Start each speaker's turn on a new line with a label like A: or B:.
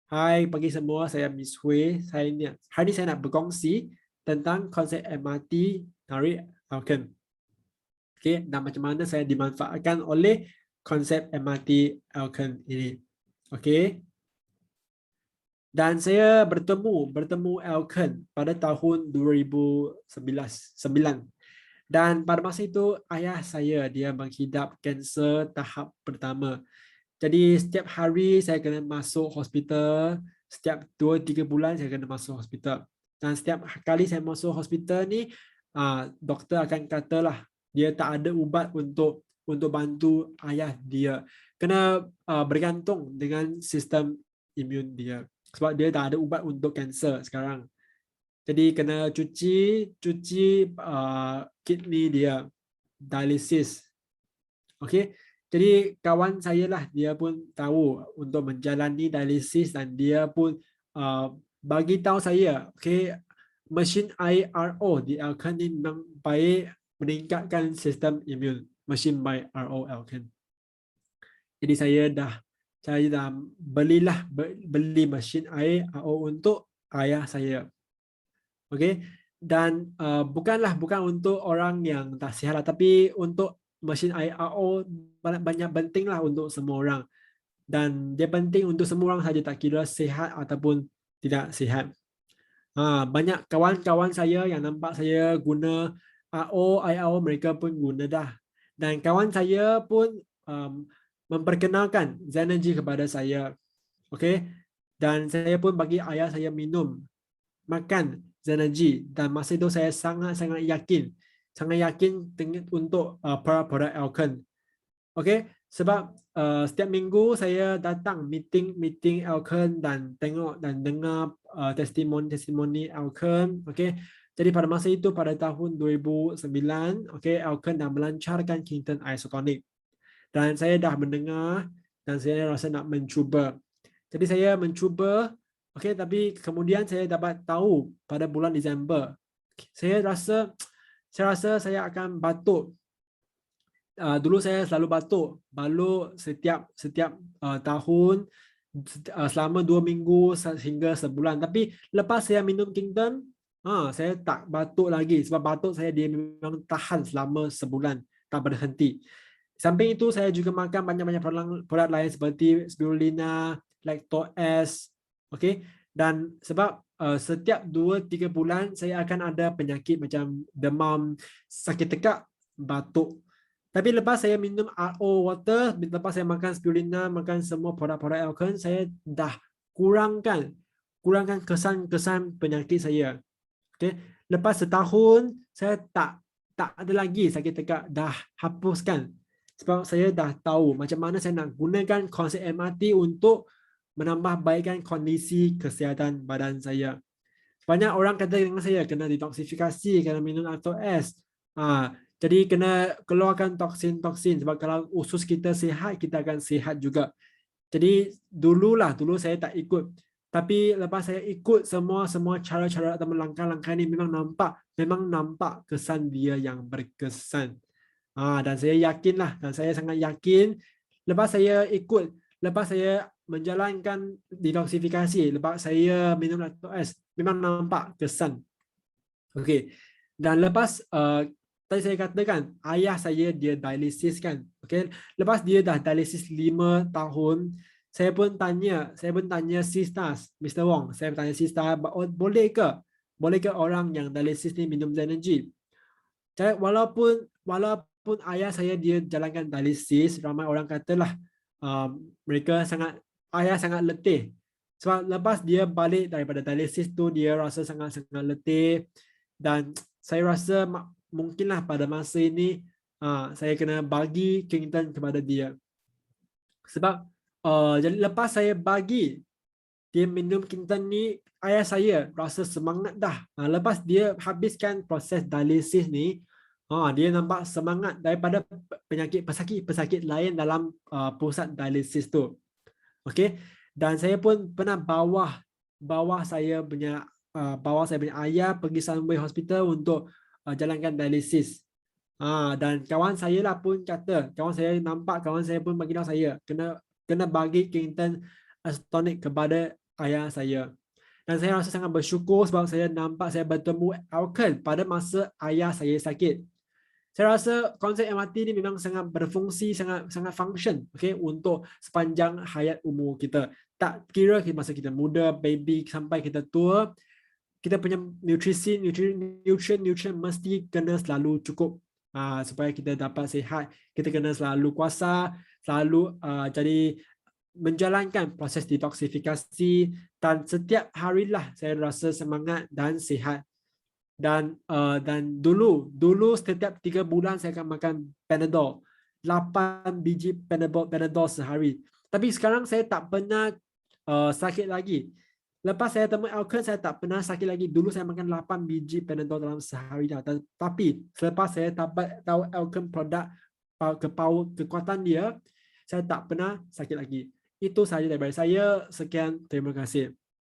A: Hai pagi semua, saya Miss Hui. Hari ini saya nak berkongsi tentang konsep MRT tarik Falcon. Okey, dan macam mana saya dimanfaatkan oleh konsep MRT Falcon ini. Okey. Dan saya bertemu Falcon pada tahun 2009. Dan pada masa itu ayah saya dia menghidap kanser tahap pertama. Jadi setiap hari saya kena masuk hospital, setiap 2-3 bulan saya kena masuk hospital. Dan setiap kali saya masuk hospital ni, doktor akan katalah dia tak ada ubat untuk bantu ayah dia. Kena bergantung dengan sistem imun dia. Sebab dia tak ada ubat untuk kanser sekarang. Jadi kena cuci kidney dia, dialisis. Okey. Jadi kawan saya lah dia pun tahu untuk menjalani dialisis dan dia pun bagi tahu saya, okey, mesin IRO di Alkan ni memang baik meningkatkan sistem imun. Mesin by RO Alkan. Jadi saya dah beli mesin IRO untuk ayah saya. Okey. Dan bukan untuk orang yang tak sihat lah, tapi untuk mesin IRO banyak penting lah untuk semua orang. Dan dia penting untuk semua orang saja, tak kira sihat ataupun tidak sihat. Banyak kawan-kawan saya yang nampak saya guna IRO, mereka pun guna dah. Dan kawan saya pun memperkenalkan Zenergy kepada saya. Okey. Dan saya pun bagi ayah saya minum, makan Zenergy, dan masa itu saya sangat yakin untuk produk Alkan. Okey, sebab setiap minggu saya datang meeting Alkan dan tengok dan dengar testimoni Alkan. Okey, jadi pada masa itu pada tahun 2009, okey, Alkan dah melancarkan Kingston Isotonic dan saya dah mendengar dan saya rasa nak mencuba. Jadi saya mencuba, okey, tapi kemudian saya dapat tahu pada bulan Disember, saya rasa saya akan batuk. Dulu saya selalu batuk setiap tahun selama 2 minggu hingga sebulan. Tapi lepas saya minum Kingston, saya tak batuk lagi sebab batuk saya dia memang tahan selama sebulan, tak berhenti. Samping itu saya juga makan banyak-banyak produk lain seperti spirulina, lactose, okey. Dan sebab setiap 2-3 bulan saya akan ada penyakit macam demam, sakit tekak, batuk. Tapi lepas saya minum RO water, lepas saya makan spirulina, makan semua produk-produk Alkan, saya dah kurangkan kesan penyakit saya. Okay. Lepas setahun saya tak ada lagi sakit tekak, dah hapuskan. Sebab saya dah tahu macam mana saya nak gunakan konsep MRT untuk menambah baikkan kondisi kesihatan badan saya. Banyak orang kata dengan saya kena detoksifikasi, kena minum RTOS. Jadi kena keluarkan toksin-toksin sebab kalau usus kita sihat, kita akan sihat juga. Jadi dulu saya tak ikut. Tapi lepas saya ikut semua cara-cara atau langkah-langkah ini memang nampak kesan dia yang berkesan. Dan saya sangat yakin lepas saya menjalankan detoksifikasi, lepas saya minum lactose, memang nampak kesan. Okey. Dan lepas tadi saya katakan ayah saya dia dialisis kan. Okey. Lepas dia dah dialisis 5 tahun, saya pun tanya sisters, Mr. Wong, saya tanya sisters, boleh ke orang yang dialisis ni minum Zenergy? Jadi walaupun ayah saya dia jalankan dialisis, ramai orang katalah ayah sangat letih. Sebab lepas dia balik daripada dialisis tu, dia rasa sangat letih. Dan saya rasa mungkinlah pada masa ini saya kena bagi Kingston kepada dia. Sebab jadi lepas saya bagi dia minum Kingston ni, ayah saya rasa semangat dah. Lepas dia habiskan proses dialisis ni, dia nampak semangat daripada pesakit lain dalam pusat dialisis tu. Okey. Dan saya pun pernah bawa saya punya ayah pergi Sunway Hospital untuk jalankan dialisis. Dan kawan saya lah pun kata, kawan saya pun bagi tahu saya kena bagi Kingston Isotonic kepada ayah saya. Dan saya rasa sangat bersyukur sebab saya nampak saya bertemu Alken pada masa ayah saya sakit. Saya rasa konsep MRT ni memang sangat berfungsi, sangat function, okay, untuk sepanjang hayat umur kita. Tak kira masa kita muda, baby sampai kita tua, kita punya nutrien mesti kena selalu cukup supaya kita dapat sihat. Kita kena selalu kuasa, selalu jadi menjalankan proses detoksifikasi, dan setiap harilah saya rasa semangat dan sihat. Dan dulu setiap 3 bulan saya akan makan Panadol, 8 biji Panadol sehari. Tapi sekarang saya tak pernah sakit lagi. Lepas saya temu Alken, saya tak pernah sakit lagi. Dulu saya makan 8 biji Panadol dalam sehari dah. Tapi selepas saya dapat tahu Alken produk kekuatan dia, saya tak pernah sakit lagi. Itu sahaja daripada saya. Sekian, terima kasih.